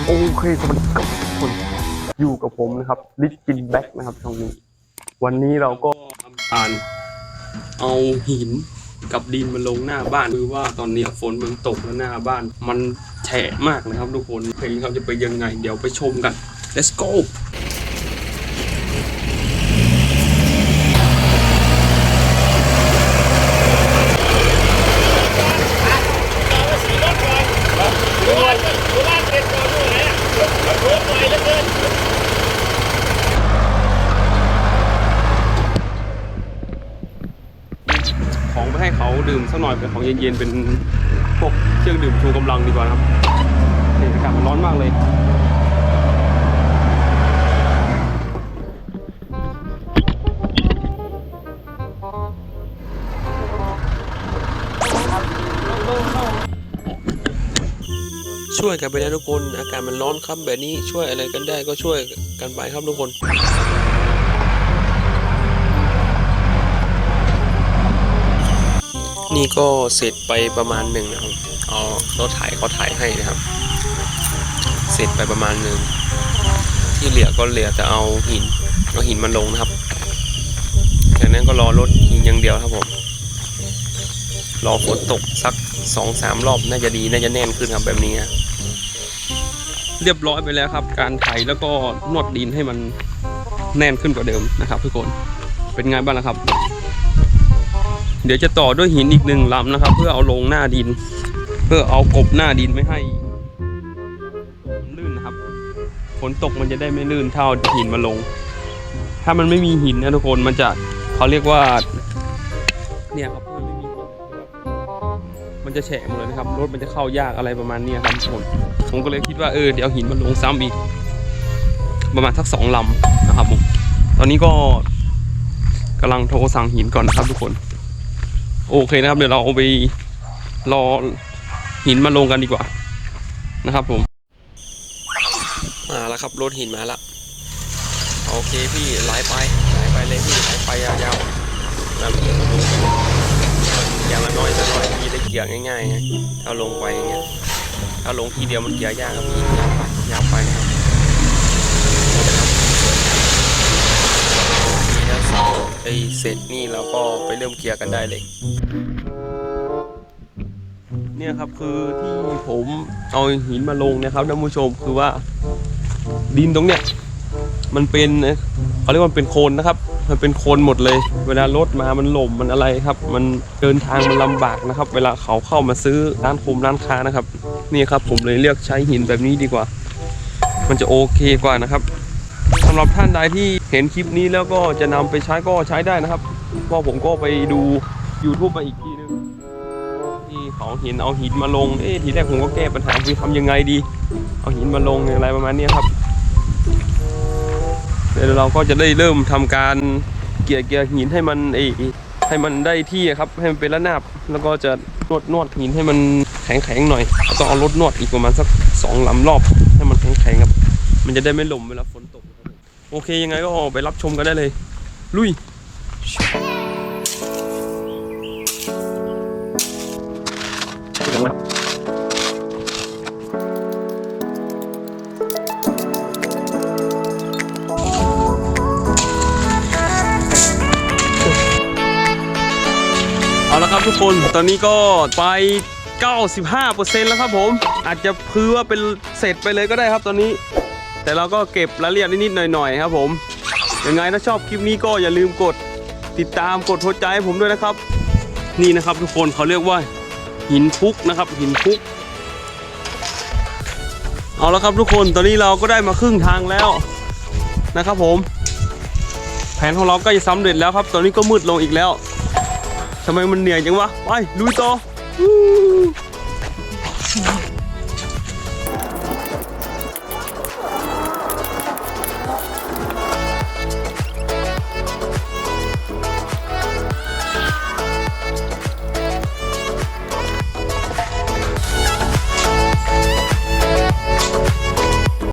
โอเคสวัสดีครับทุกคนอยู่กับผมนะครับลิชกินแบ็กนะครับช่องนี้วันนี้เราก็ทำการเอาหินกับดินมาลงหน้าบ้านคือว่าตอนนี้ฝนมันตกแล้วหน้าบ้านมันแฉะมากนะครับทุกคนเพลงเขาจะไปยังไงเดี๋ยวไปชมกัน let's goของไปให้เขาดื่มสักหน่อยเป็นของเย็นๆเป็นพวกเครื่องดื่มชูกำลังดีกว่าครับอากาศมันร้อนมากเลยช่วยกันไปนะทุกคนอากาศมันร้อนครับแบบนี้ช่วยอะไรกันได้ก็ช่วยกันไปครับทุกคนนี่ก็เสร็จไปประมาณหนึ่งนะครับรถถ่ายเขาถ่ายให้นะครับเสร็จไปประมาณหนึ่งที่เหลือก็เหลือจะเอาหินมาลงนะครับจากนั้นก็รอรถหินอย่างเดียวครับผมรอฝนตกสัก 2-3 รอบน่าจะดีน่าจะแน่นขึ้นครับแบบนี้เรียบร้อยไปแล้วครับการไถแล้วก็นวดดินให้มันแน่นขึ้นกว่าเดิมนะครับทุกคนเป็นไงบ้างนะครับเดี๋ยวจะต่อด้วยหินอีก1 ลำนะครับเพื่อเอาลงหน้าดินเพื่อเอากบหน้าดินไม่ให้ลื่นนะครับฝนตกมันจะได้ไม่ลื่นเท่าหินมาลงถ้ามันไม่มีหินนะทุกคนมันจะเขาเรียกว่าเนี่ยครับมันไม่มีหินมันจะแฉะหมดเลยนะครับรถมันจะเข้ายากอะไรประมาณนี้ครับทุกคนผมก็เลยคิดว่าเดี๋ยวหินมาลงซ้ำอีกประมาณสัก2 ลำนะครับผมตอนนี้ก็กำลังโทรสั่งหินก่อนนะครับทุกคนโอเคนะครับเดี๋ยวเราเอาไปรอหินมาลงกันดีกว่านะครับผมมาแล้วครับรถหินมาแล้วโอเคพี่ไหลไปเลยพี่ไหลไปยาวๆแบบอย่างละน้อยจะหน่อยพี่ได้เกี่ยง่ายๆไงเอาลงไปอย่างเงี้ยเอาลงทีเดียวมันเกี่ยยากครับพี่ยาวไปครับนี่แล้วเสร็จนี่เราก็ไปเริ่มเกี่ยกันได้เลยเนี่ยครับคือที่ผมเอาหินมาลงนะครับท่านผู้ชมคือว่าดินตรงเนี้ยมันเป็นเขาเรียกว่าเป็นโคลนนะครับมันเป็นโคลนหมดเลยเวลารถมามันหล่มมันอะไรครับมันเดินทางมันลำบากนะครับเวลาเขาเข้ามาซื้อร้านร้านค้านะครับนี่ครับผมเลยเลือกใช้หินแบบนี้ดีกว่ามันจะโอเคกว่านะครับสำหรับท่านใดที่เห็นคลิปนี้แล้วก็จะนำไปใช้ก็ใช้ได้นะครับเพราะผมก็ไปดู YouTube มาอีกทีนึงที่เขาเอาหินมาลงทีแรกผมก็แก้ปัญหาคือทำยังไงดีเอาหินมาลงอะไรประมาณนี้ครับเดี๋ยวเราก็จะได้เริ่มทำการเกี่ยหินให้มันได้ที่ครับให้มันเป็นระนาบแล้วก็จะนวดหินให้มันแข็งหน่อยต้องเอารถนวดอีกประมาณสัก2 ลำรอบให้มันแข็งครับมันจะได้ไม่หล่มเวลาฝนตกโอเคยังไงก็ไปรับชมกันได้เลยลุยเอาละครับทุกคนตอนนี้ก็ไป 95% แล้วครับผมอาจจะพื้ว่าเป็นเสร็จไปเลยก็ได้ครับตอนนี้แต่เราก็เก็บรายละเอียดนิดๆหน่อยๆครับผมยังไงถ้าชอบคลิปนี้ก็อย่าลืมกดติดตามกดหัวใจให้ผมด้วยนะครับนี่นะครับทุกคนเขาเรียกว่าหินพุกนะครับหินพุกเอาละครับทุกคนตอนนี้เราก็ได้มาครึ่งทางแล้วนะครับผมแผนของเราก็จะสำเร็จแล้วครับตอนนี้ก็มืดลงอีกแล้วทำไมมันเหนื่อยจังวะไปลุยต่อ